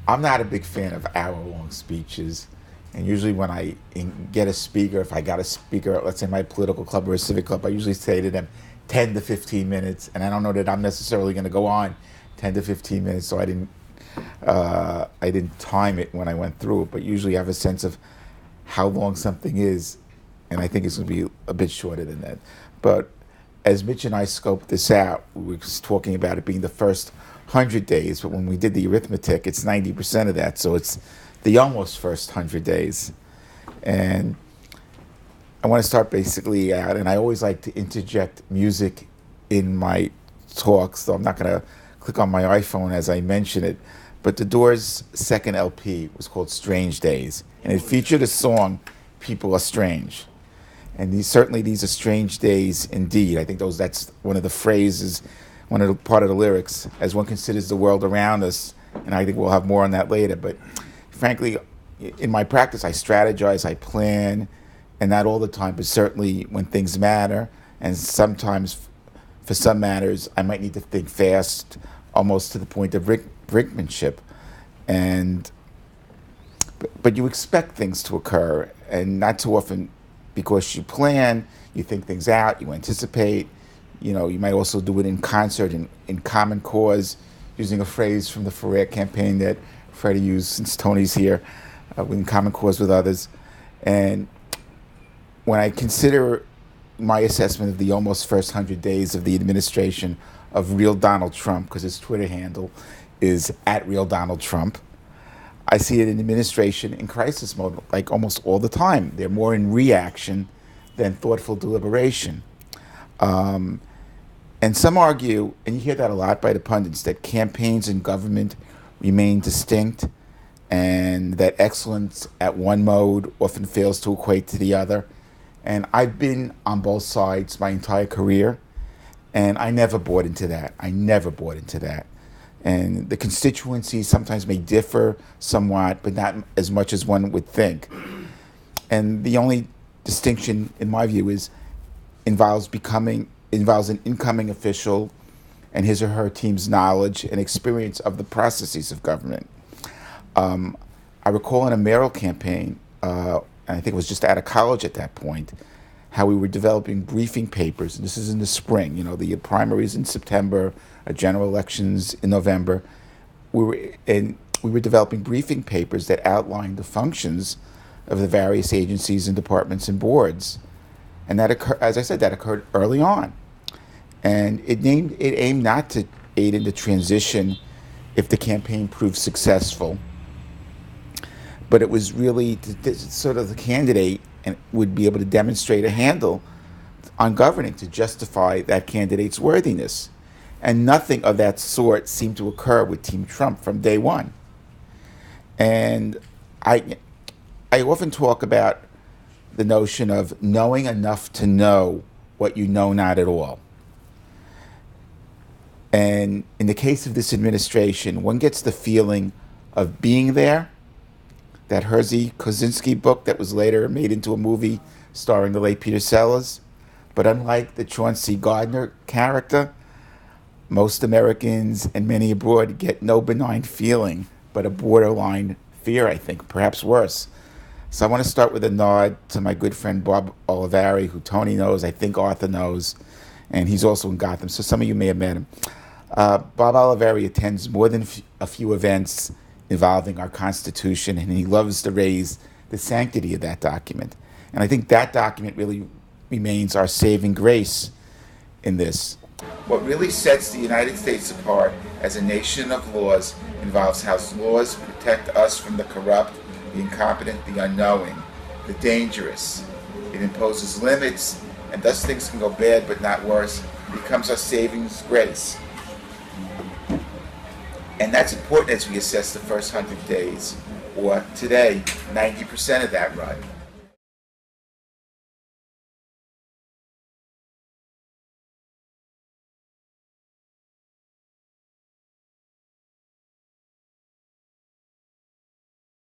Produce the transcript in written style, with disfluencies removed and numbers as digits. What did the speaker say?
I'm not a big fan of hour-long speeches. And usually when get a speaker, if I got a speaker, let's say my political club or a civic club, I usually say to them 10 to 15 minutes. And I don't know that I'm necessarily going to go on 10 to 15 minutes, so I didn't time it when I went through it. But usually I have a sense of how long something is, and I think it's going to be a bit shorter than that. But as Mitch and I scoped this out, we were talking about it being the first 100 days, but when we did the arithmetic, it's 90% of that, so it's the almost first 100 days. And I want to start basically out, and I always like to interject music in my talks, so I'm not going to click on my iPhone as I mention it, but the Doors' second LP was called Strange Days, and it featured a song, People Are Strange. And these are strange days indeed. I think that's one of the phrases, one of the part of the lyrics, as one considers the world around us. And I think we'll have more on that later. But frankly, in my practice, I strategize, I plan, and not all the time, but certainly when things matter. And sometimes, for some matters, I might need to think fast, almost to the point of brinkmanship. But you expect things to occur, and not too often. Because you plan, you think things out, you anticipate. You might also do it in concert, in common cause, using a phrase from the Bearak campaign that Freddie used since Tony's here, in common cause with others. And when I consider my assessment of the almost first 100 days of the administration of real Donald Trump, because his Twitter handle is @RealDonaldTrump, I see it in administration in crisis mode, like almost all the time. They're more in reaction than thoughtful deliberation. And some argue, and you hear that a lot by the pundits, that campaigns and government remain distinct and that excellence at one mode often fails to equate to the other. And I've been on both sides my entire career, and I never bought into that. And the constituencies sometimes may differ somewhat, but not as much as one would think. And the only distinction, in my view, involves an incoming official and his or her team's knowledge and experience of the processes of government. I recall in a mayoral campaign, and I think it was just out of college at that point, how we were developing briefing papers. And this is in the spring, the primaries in September, general elections in November. We were developing briefing papers that outlined the functions of the various agencies and departments and boards. And that occurred early on. And it aimed not to aid in the transition if the campaign proved successful, but it was really sort of the candidate and would be able to demonstrate a handle on governing to justify that candidate's worthiness. And nothing of that sort seemed to occur with Team Trump from day one. And I often talk about the notion of knowing enough to know what you know not at all. And in the case of this administration, one gets the feeling of being there. That Hersey Kosinski book that was later made into a movie starring the late Peter Sellers. But unlike the Chauncey Gardner character, most Americans and many abroad get no benign feeling, but a borderline fear, I think, perhaps worse. So I want to start with a nod to my good friend Bob Oliveri, who Tony knows, I think Arthur knows, and he's also in Gotham, so some of you may have met him. Bob Oliveri attends more than a few events involving our Constitution, and he loves to raise the sanctity of that document. And I think that document really remains our saving grace in this. What really sets the United States apart as a nation of laws involves how laws protect us from the corrupt, the incompetent, the unknowing, the dangerous. It imposes limits, and thus things can go bad but not worse. It becomes our saving grace. And that's important as we assess the first 100 days, or today, 90% of that run.